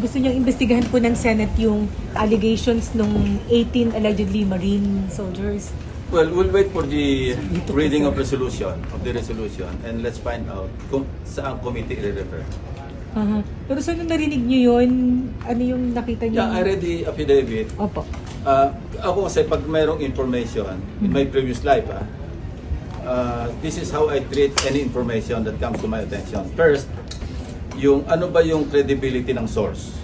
gusto niyang imbestigahan po ng Senate yung allegations ng 18 allegedly Marine soldiers. Well, we'll wait for the reading of the resolution, and let's find out kung saan committee i-refer. Pero sir, nung narinig niyo yun, ano yung nakita niyo? Yeah, I read the affidavit. Opo. Ako kasi pag mayroong information in my previous life, this is how I treat any information that comes to my attention. First, yung ano ba yung credibility ng source?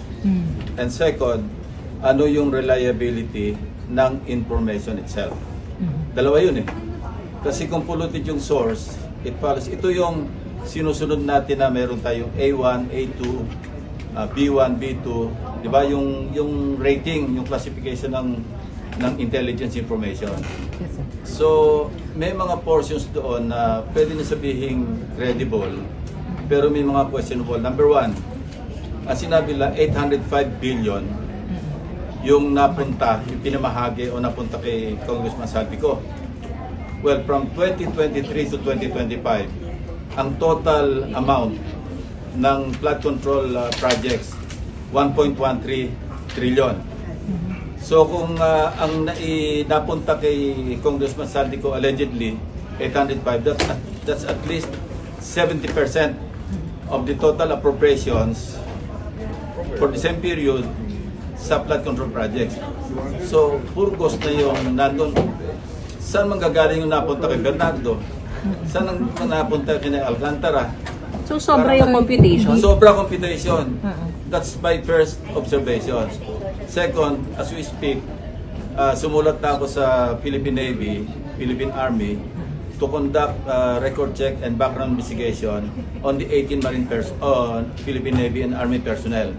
And second, ano yung reliability ng information itself? Dalawa yun eh. Kasi kung polluted yung source, it follows. Ito yung sinusunod natin na meron tayong A1, A2, B1, B2, di ba? Yung rating, yung classification ng intelligence information. Yes, sir. So, may mga portions doon na pwede na sabihing credible, pero may mga questionable. Number one, ang sinabi lang 805 billion yung napunta, yung pinamahagi o napunta kay Congressman Salpico. Well, from 2023 to 2025, ang total amount ng flood control projects, 1.13 trillion. So kung ang napunta kay Congressman Saldico allegedly 805, that's at least 70% of the total appropriations for the same period sa flood control projects. So puro ghost na yung nandun. Saan manggagaling yung napunta kay Bernardo? Saan ang napunta kay Alcantara? So sobra yung computation? Sobra computation. That's my first observation. Second, as we speak, sumulat na ako sa Philippine Navy, Philippine Army to conduct record check and background investigation on the 18 Marine Philippine Navy and Army personnel.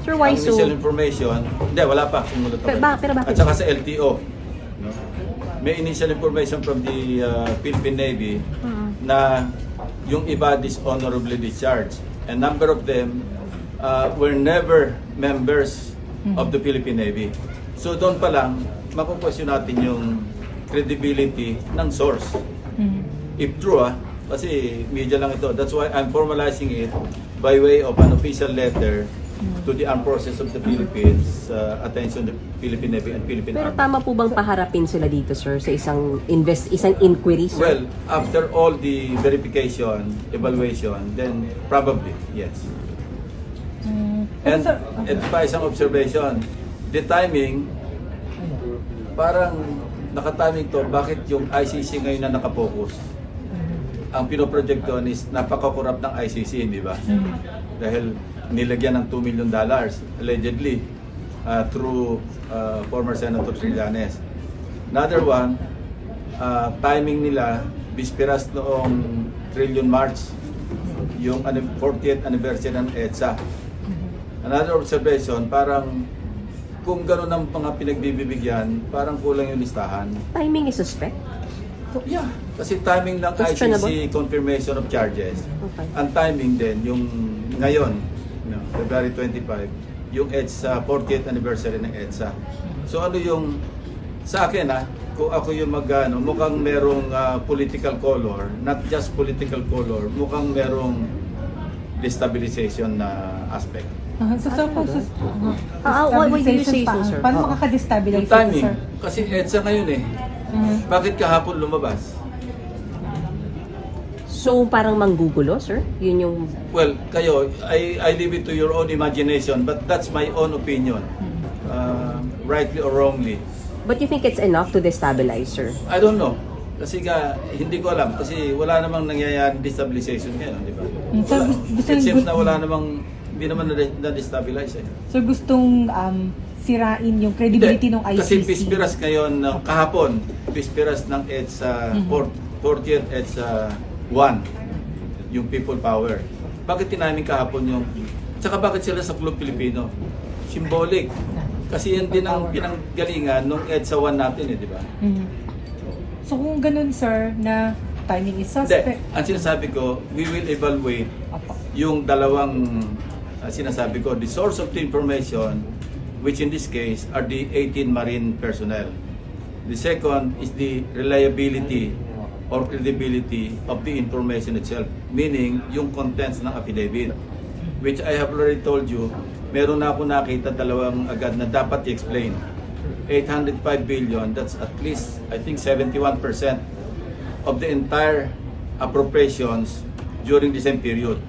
Sir, why Ang so? initial information, hindi, wala pa. Sumulat pa. Pero bakit? At saka sa LTO. No? May initial information from the Philippine Navy na yung iba dishonorably discharged. A number of them were never members of the Philippine Navy. So doon pa lang, makukwestiyon natin yung credibility ng source. If true, kasi media lang ito. That's why I'm formalizing it by way of an official letter to the armed forces of the Philippines, attention the Philippine Navy and Philippine Pero Army. tama po bang paharapin sila dito, sir, sa isang inquiry, sir? Well, after all the verification, evaluation, then probably, yes. And pa isang observation, the timing, parang nakatiming to, bakit yung ICC ngayon na nakapokus? Ang pinoproject doon is napaka-corrupt ng ICC, di ba? Dahil nilagyan ng $2 million allegedly through former Senator Trillanes. Another one, timing nila, bisperas noong Trillion March, yung 40th anniversary ng EDSA. Another observation, parang kung gano'n ang mga pinagbibigyan, parang kulang yung listahan. Timing is suspect? Yeah, kasi timing lang ICC confirmation of charges. Okay. Ang timing din, yung ngayon, February 25, yung EDSA, 40th anniversary ng EDSA. So ano yung, sa akin kung ako yung mukhang merong political color, not just political color, mukhang merong destabilization na aspect. So What do you say so, sir? Paano makaka-destabilize Yung timing, ito, sir? kasi EDSA ngayon Bakit kahapon lumabas? So parang manggugulo, sir? Yun yung... Well, kayo, I leave it to your own imagination, but that's my own opinion. Rightly or wrongly. But you think it's enough to destabilize, sir? I don't know. Kasi hindi ko alam. Kasi wala namang nangyayaring destabilization ngayon, di ba? So, It seems na wala namang, hindi naman na-destabilize So gustong sirain yung credibility ng ICC. Kasi pispiras ngayon, kahapon, pispiras ng EDSA, 40th EDSA 1, yung people power. Bakit tinaming kahapon yung, tsaka bakit sila sa Club Pilipino? Symbolic. Kasi yan din ang pinanggalingan nung EDSA 1 natin di ba? So kung ganun, sir, na timing is suspect. Ang sinasabi ko, we will evaluate yung dalawang sinasabi ko, the source of the information, which in this case are the 18 Marine personnel. The second is the reliability or credibility of the information itself, meaning yung contents ng affidavit, which I have already told you, meron na ako nakita dalawang agad na dapat i-explain. 805 billion, that's at least, I think, 71% of the entire appropriations during the same period.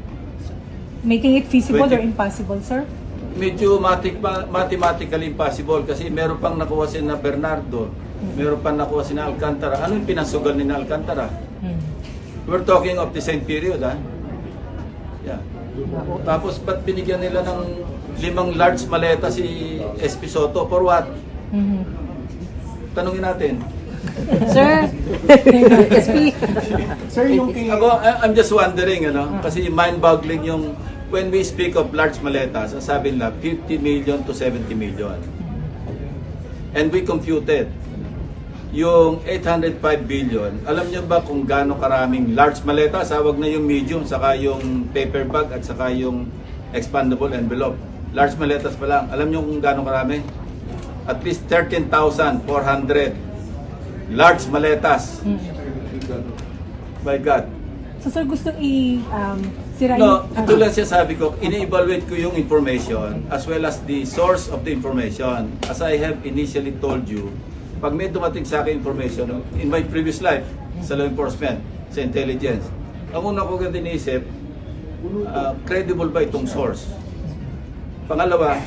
Making it feasible or 20 impossible, sir? Medyo mathematically impossible kasi meron pang nakuha si na Bernardo, meron pang nakuha si na Alcantara. Ano yung pinasugal ni na Alcantara? We're talking of the same period, ha? Yeah. Tapos, ba't binigyan nila ng 5 large maleta si SP Soto? For what? Tanungin natin. Sir, SP. Sir, yung kay... I'm just wondering, kasi mind-boggling yung when we speak of large maletas, sabi nila 50 million to 70 million. And we computed yung 805 billion. Alam niyo ba kung gaano karaming large maletas? Wag na yung medium, saka yung paper bag at saka yung expandable envelope. Large maletas pa lang. Alam niyo kung gaano karami? At least 13,400 large maletas. My God. So sir, gustong sirain? No, tulad siya sabi ko, ini-evaluate ko yung information as well as the source of the information. As I have initially told you, pag may dumating sa akin information, in my previous life, sa law enforcement, sa intelligence, ang una ko agad iniisip, credible ba itong source? Pangalawa,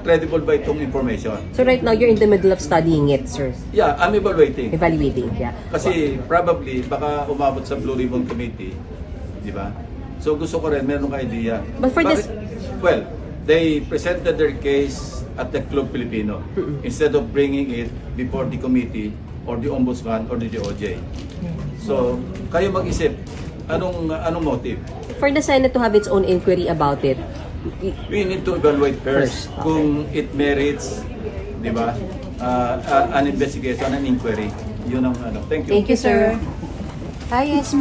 credible ba itong information? So right now, you're in the middle of studying it, sir. Yeah, I'm evaluating. Evaluating, yeah. Kasi probably, baka umabot sa Blue Ribbon Committee, di ba? So gusto ko rin, meron ka idea. But for this- Well, they presented their case at the Club Filipino instead of bringing it before the committee or the ombudsman or the DOJ. So, kayo mag-isip, anong motive? For the Senate to have its own inquiry about it, We need to evaluate first First, okay. kung it merits, di ba, an investigation, an inquiry. Yun ang ano. Thank you. thank you, sir. Hi, SP.